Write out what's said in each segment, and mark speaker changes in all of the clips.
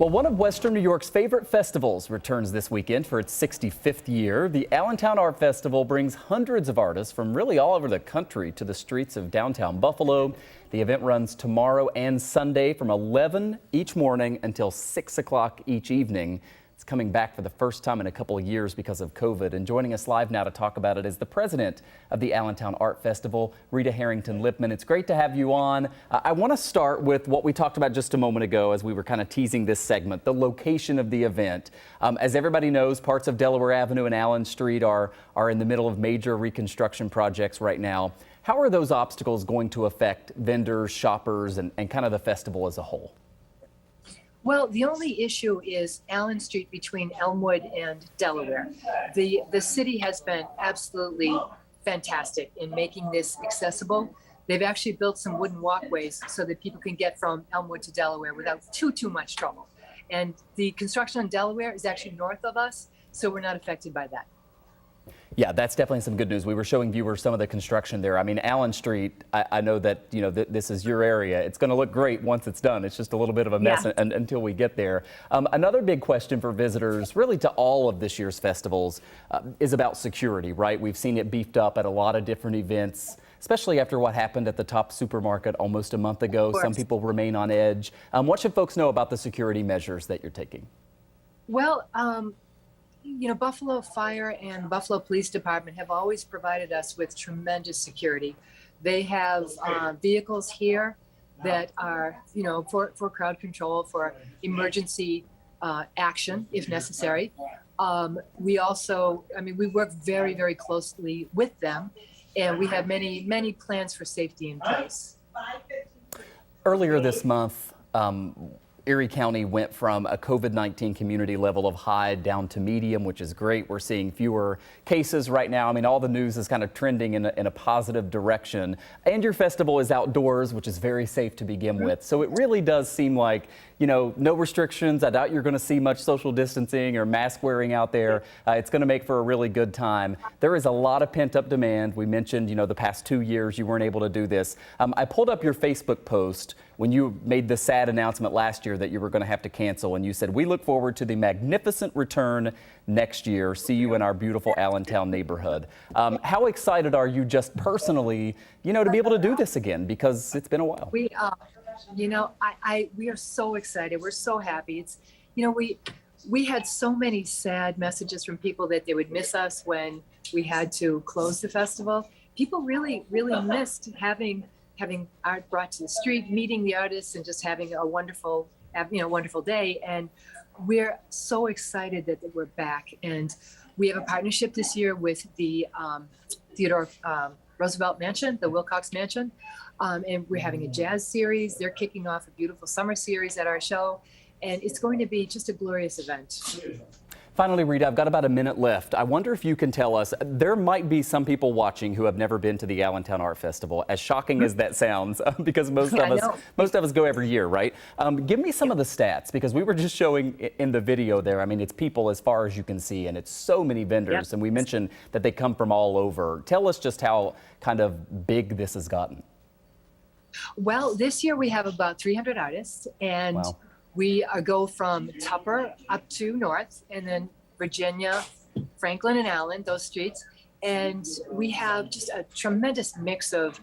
Speaker 1: Well, one of Western New York's favorite festivals returns this weekend for its 65th year. The Allentown Art Festival brings hundreds of artists from really all over the country to the streets of downtown Buffalo. The event runs tomorrow and Sunday from 11 each morning until 6 o'clock each evening. It's coming back for the first time in a couple of years because of COVID. And joining us live now to talk about it is the president of the Allentown Art Festival, Rita Harrington Lippman. It's great to have you on. I want to start with what we talked about just a moment ago as we were kind of teasing this segment, the location of the event. As everybody knows, parts of Delaware Avenue and Allen Street are in the middle of major reconstruction projects right now. How are those obstacles going to affect vendors, shoppers, and kind of the festival as a whole?
Speaker 2: Well, the only issue is Allen Street between Elmwood and Delaware. The city has been absolutely fantastic in making this accessible. They've actually built some wooden walkways so that people can get from Elmwood to Delaware without too much trouble. And the construction on Delaware is actually north of us, so we're not affected by that.
Speaker 1: Yeah, that's definitely some good news. We were showing viewers some of the construction there. I mean, Allen Street, I know that, you know, this is your area. It's going to look great once it's done. It's just a little bit of a mess until we get there. Another big question for visitors, really to all of this year's festivals, is about security, right? We've seen it beefed up at a lot of different events, especially after what happened at the Top supermarket almost a month ago. Some people remain on edge. What should folks know about the security measures that you're taking?
Speaker 2: Well, you know, Buffalo Fire and Buffalo Police Department have always provided us with tremendous security. They have vehicles here that are, you know, for crowd control, for emergency action if necessary. We also, I mean, we work very closely with them, and we have many plans for safety in place.
Speaker 1: Earlier this month, Erie County went from a COVID-19 community level of high down to medium, which is great. We're seeing fewer cases right now. I mean, all the news is kind of trending in a positive direction. And your festival is outdoors, which is very safe to begin with. So it really does seem like, you know, no restrictions. I doubt you're going to see much social distancing or mask wearing out there. It's going to make for a really good time. There is a lot of pent-up demand. We mentioned, you know, the past 2 years you weren't able to do this. I pulled up your Facebook post when you made the sad announcement last year that you were going to have to cancel, and you said, "We look forward to the magnificent return next year. See you in our beautiful Allentown neighborhood." How excited are you just personally, you know, to be able to do this again, because it's been a while?
Speaker 2: We, you know, we are so excited. We're so happy. It's, you know, we had so many sad messages from people that they would miss us when we had to close the festival. People really missed having art brought to the street, meeting the artists, and just having a wonderful day. And we're so excited that we're back. And we have a partnership this year with the Theodore Roosevelt Mansion, the Wilcox Mansion. And we're having a jazz series. They're kicking off a beautiful summer series at our show. And it's going to be just a glorious event.
Speaker 1: Finally, Rita, I've got about a minute left. I wonder if you can tell us, there might be some people watching who have never been to the Allentown Art Festival, as shocking as that sounds, because most of us go every year, right? Give me some of the stats, because we were just showing in the video there, I mean, it's people as far as you can see, and it's so many vendors, and we mentioned that they come from all over. Tell us just how kind of big this has gotten.
Speaker 2: Well, this year we have about 300 artists, and wow. We go from Tupper up to North, and then Virginia, Franklin, and Allen, those streets. And we have just a tremendous mix of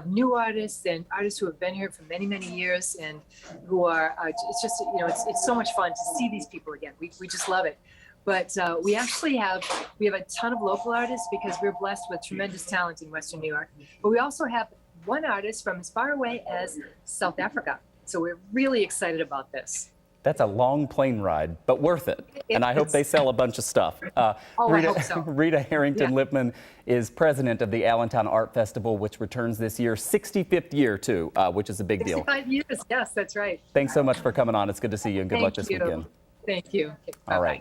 Speaker 2: new artists and artists who have been here for many years, and who are, it's just, you know, it's so much fun to see these people again. We just love it. But we actually have a ton of local artists, because we're blessed with tremendous talent in Western New York. But we also have one artist from as far away as South Africa. So we're really excited about this.
Speaker 1: That's a long plane ride, but worth it. And I hope they sell a bunch of stuff.
Speaker 2: I hope so.
Speaker 1: Rita Harrington Lippman is president of the Allentown Art Festival, which returns this year, 65th year too, which is a big deal.
Speaker 2: 65 years, yes, that's right.
Speaker 1: Thanks so much for coming on. It's good to see you, and good luck this weekend.
Speaker 2: Thank you.
Speaker 1: All right.